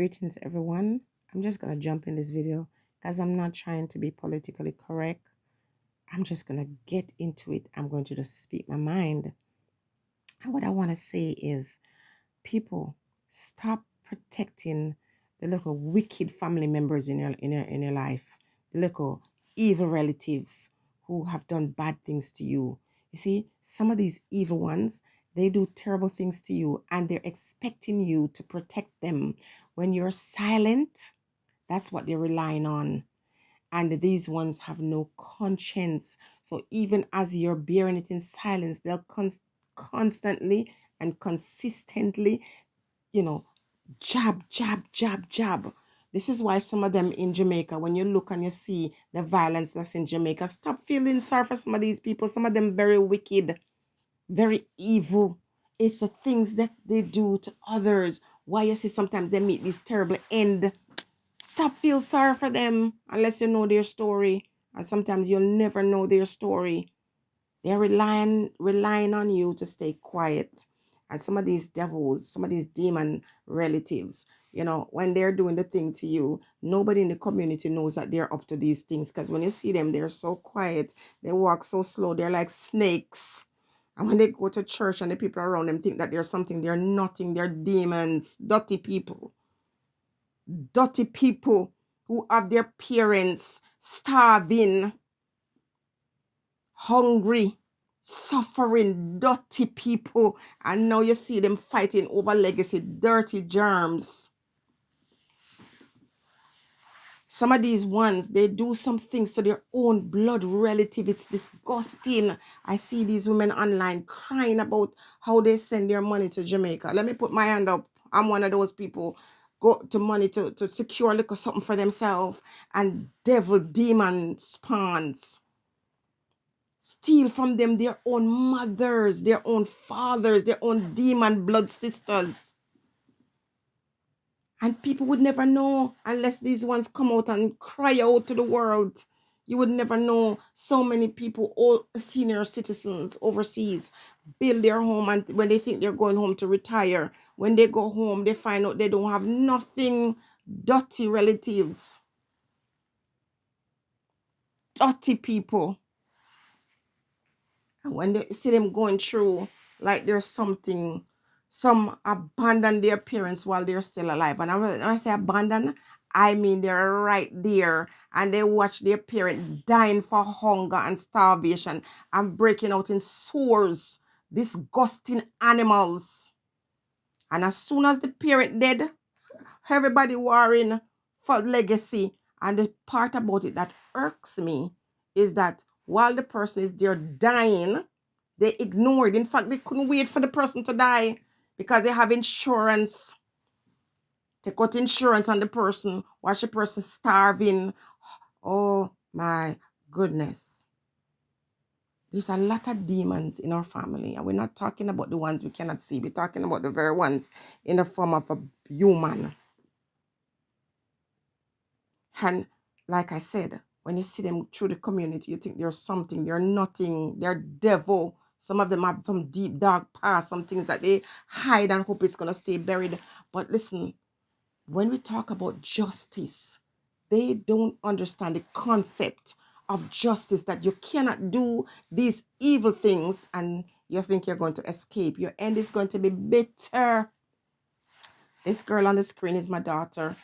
Greetings, everyone. I'm just going to jump in this video because I'm not trying to be politically correct. I'm just going to get into it. I'm going to just speak my mind. And what I want to say is, people, stop protecting the little wicked family members in your life, the little evil relatives who have done bad things to you. You see, some of these evil ones, they do terrible things to you and they're expecting you to protect them. When you're silent, that's what they're relying on. And these ones have no conscience. So even as you're bearing it in silence, they'll constantly and consistently, jab, jab, jab, jab. This is why some of them in Jamaica, when you look and you see the violence that's in Jamaica, stop feeling sorry for some of these people. Some of them very wicked, very evil. It's the things that they do to others. Why you see sometimes they meet this terrible end. Stop feel sorry for them unless you know their story. And sometimes you'll never know their story. They're relying on you to stay quiet. And some of these devils, some of these demon relatives, when they're doing the thing to you, nobody in the community knows that they're up to these things. Because when you see them, they're so quiet. They walk so slow. They're like snakes. And when they go to church and the people around them think that they're something, they're nothing. They're demons, dirty people. Dirty people who have their parents starving, hungry, suffering, dirty people. And now you see them fighting over legacy, dirty germs. Some of these ones, they do some things to their own blood relative. It's disgusting. I see these women online crying about how they send their money to Jamaica. Let me put my hand up. I'm one of those people. Go to money to secure a little something for themselves. And devil, demon spawns. Steal from them their own mothers, their own fathers, their own demon blood sisters. And people would never know unless these ones come out and cry out to the world. You would never know. So many people, all senior citizens overseas, build their home, and when they think they're going home to retire, when they go home, they find out they don't have nothing. Dirty relatives. Dirty people. And when they see them going through, like there's something, some abandon their parents while they're still alive. And when I say abandon, I mean they're right there and they watch their parent dying for hunger and starvation and breaking out in sores, disgusting animals. And as soon as the parent dead, everybody worrying for legacy. And the part about it that irks me is that while the person is there dying, they ignored. In fact, they couldn't wait for the person to die because they have insurance. They got insurance on the person. Watch the person starving. Oh my goodness. There's a lot of demons in our family. And we're not talking about the ones we cannot see. We're talking about the very ones in the form of a human. And like I said, when you see them through the community, you think they're something, they're nothing, they're devil. Some of them have some deep, dark past, some things that they hide and hope it's going to stay buried. But listen, when we talk about justice, they don't understand the concept of justice, that you cannot do these evil things and you think you're going to escape. Your end is going to be bitter. This girl on the screen is my daughter,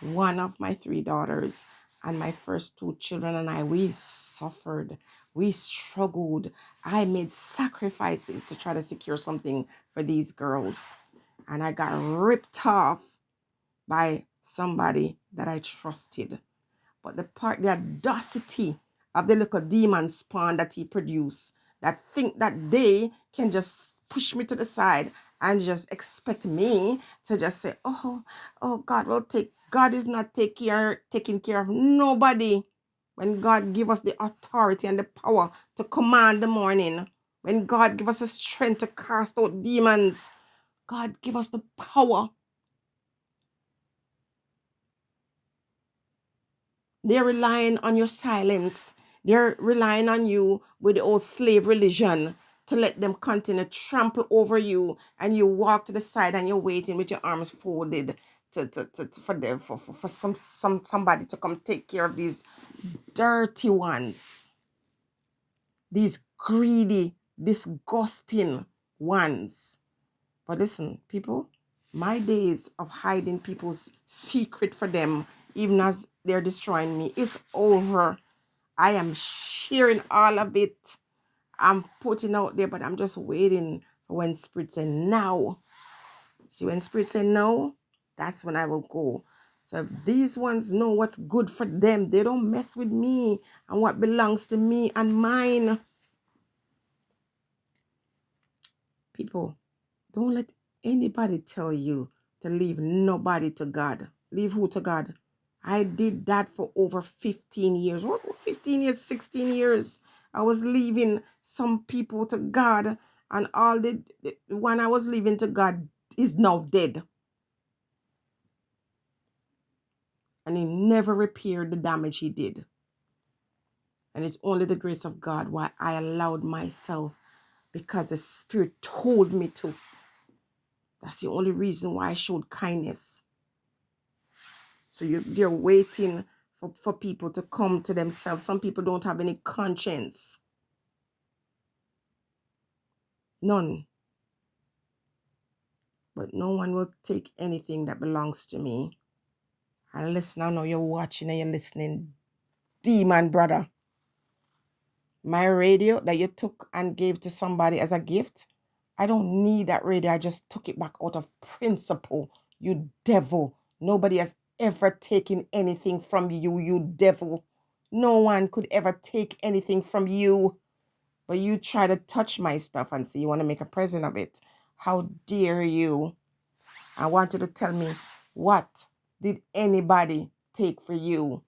one of my 3 daughters, and my first 2 children and I, we suffered. We struggled. I made sacrifices to try to secure something for these girls. And I got ripped off by somebody that I trusted. But the audacity of the little demon spawn that he produced, that think that they can just push me to the side and just expect me to just say, oh, God is not taking care of nobody. When God give us the authority and the power to command the morning, when God give us the strength to cast out demons, God give us the power. They're relying on your silence. They're relying on you with the old slave religion to let them continue to trample over you, and you walk to the side and you're waiting with your arms folded. for them for somebody to come take care of these dirty ones, these greedy, disgusting ones. But listen, people, my days of hiding people's secret for them, even as they're destroying me, is over. I am sharing all of it. I'm putting out there, but I'm just waiting for when Spirit say now. See, when Spirit say no, that's when I will go. So if these ones know what's good for them, they don't mess with me and what belongs to me and mine. People, don't let anybody tell you to leave nobody to God. Leave who to God? I did that for over 15 years. What, 15 years, 16 years? I was leaving some people to God, and all the one I was leaving to God is now dead. And he never repaired the damage he did. And it's only the grace of God why I allowed myself, because the Spirit told me to. That's the only reason why I showed kindness. So they're waiting for people to come to themselves. Some people don't have any conscience. None. But no one will take anything that belongs to me. And listen, I know you're watching and you're listening. Demon brother. My radio that you took and gave to somebody as a gift, I don't need that radio. I just took it back out of principle. You devil. Nobody has ever taken anything from you, you devil. No one could ever take anything from you. But you try to touch my stuff and say you want to make a present of it. How dare you? I want you to tell me, what did anybody take for you?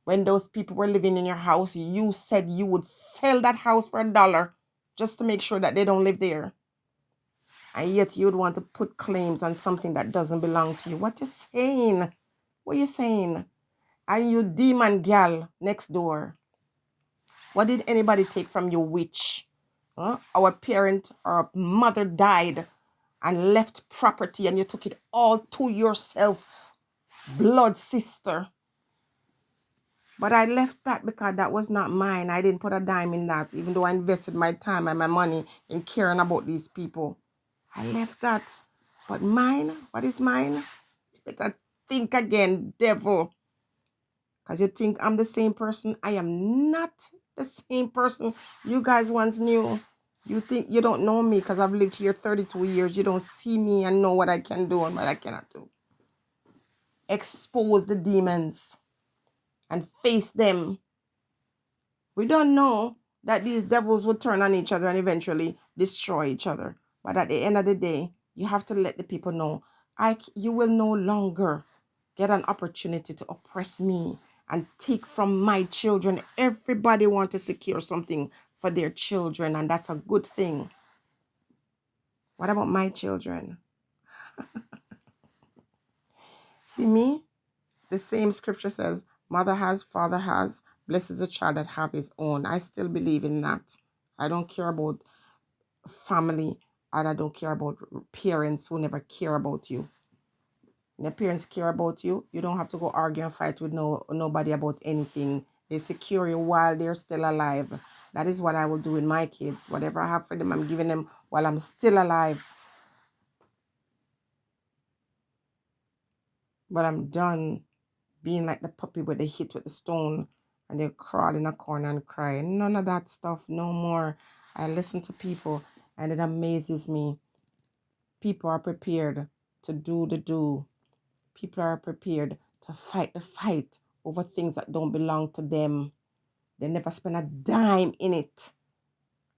When those people were living in your house, you said you would sell that house for $1 just to make sure that they don't live there. And yet you would want to put claims on something that doesn't belong to you. What you saying? What you saying? And you demon gal next door. What did anybody take from you, witch? Our parent or mother died and left property, and you took it all to yourself, blood sister. But I left that because that was not mine. I didn't put a dime in that, even though I invested my time and my money in caring about these people. I left that. But mine, what is mine? You better think again, devil. Because you think I'm the same person. I am not the same person you guys once knew. You think you don't know me because I've lived here 32 years. You don't see me and know what I can do and what I cannot do. Expose the demons and face them. We don't know that these devils would turn on each other and eventually destroy each other. But at the end of the day, you have to let the people know, you will no longer get an opportunity to oppress me and take from my children. Everybody wants to secure something for their children, and that's a good thing. What about my children? See me? The same scripture says, mother has, father has, blessed is the child that have his own. I still believe in that. I don't care about family, and I don't care about parents who never care about you. When your parents care about you, you don't have to go argue and fight with nobody about anything. They secure you while they're still alive. That is what I will do with my kids. Whatever I have for them, I'm giving them while I'm still alive. But I'm done being like the puppy with the hit with the stone and they crawl in a corner and cry. None of that stuff, no more. I listen to people and it amazes me. People are prepared to do the do. People are prepared to fight the fight over things that don't belong to them. They never spend a dime in it.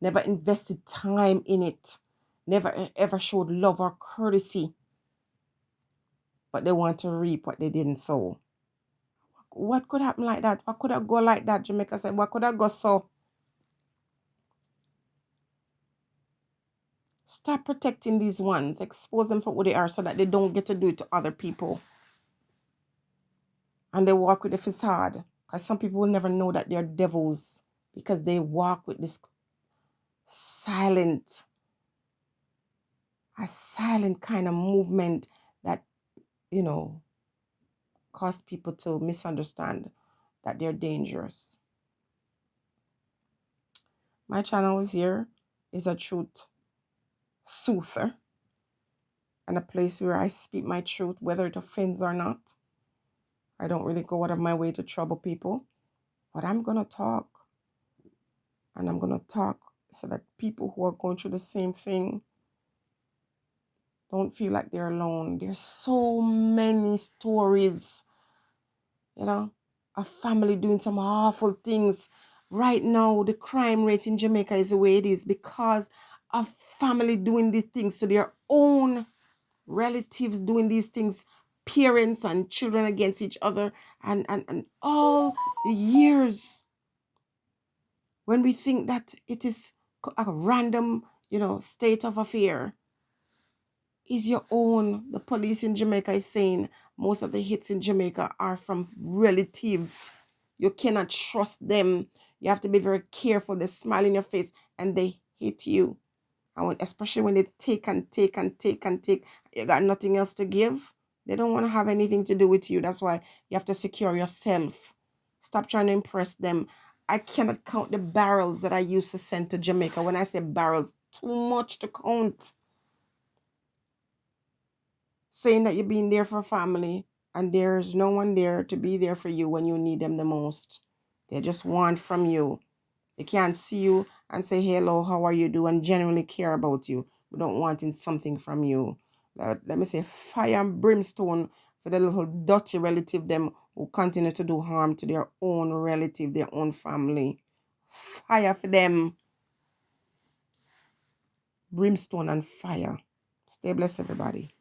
Never invested time in it. Never ever showed love or courtesy. But they want to reap what they didn't sow. What could happen like that? What could I go like that? Jamaica said, what could I go so? Start protecting these ones. Expose them for who they are so that they don't get to do it to other people. And they walk with the facade. Because some people will never know that they're devils. Because they walk with this silent kind of movement that, cause people to misunderstand that they're dangerous. My channel is here, is a truth soother and a place where I speak my truth, whether it offends or not. I don't really go out of my way to trouble people, but I'm going to talk. And I'm going to talk so that people who are going through the same thing don't feel like they're alone. There's so many stories, a family doing some awful things. Right now, the crime rate in Jamaica is the way it is because of family doing these things to their own relatives, doing these things, parents and children against each other, and all the years when we think that it is a random, state of affair, is your own. The police in Jamaica is saying most of the hits in Jamaica are from relatives. You cannot trust them. You have to be very careful. They smile in your face and they hit you. And especially when they take and take and take and take, you got nothing else to give. They don't want to have anything to do with you. That's why you have to secure yourself. Stop trying to impress them. I cannot count the barrels that I used to send to Jamaica. When I say barrels, too much to count. Saying that you're being there for family and there's no one there to be there for you when you need them the most. They just want from you. They can't see you and say, hello, how are you doing? And genuinely care about you. We don't want something from you. Let me say fire and brimstone for the little dirty relative them who continue to do harm to their own relative, their own family. Fire for them. Brimstone and fire. Stay blessed, everybody.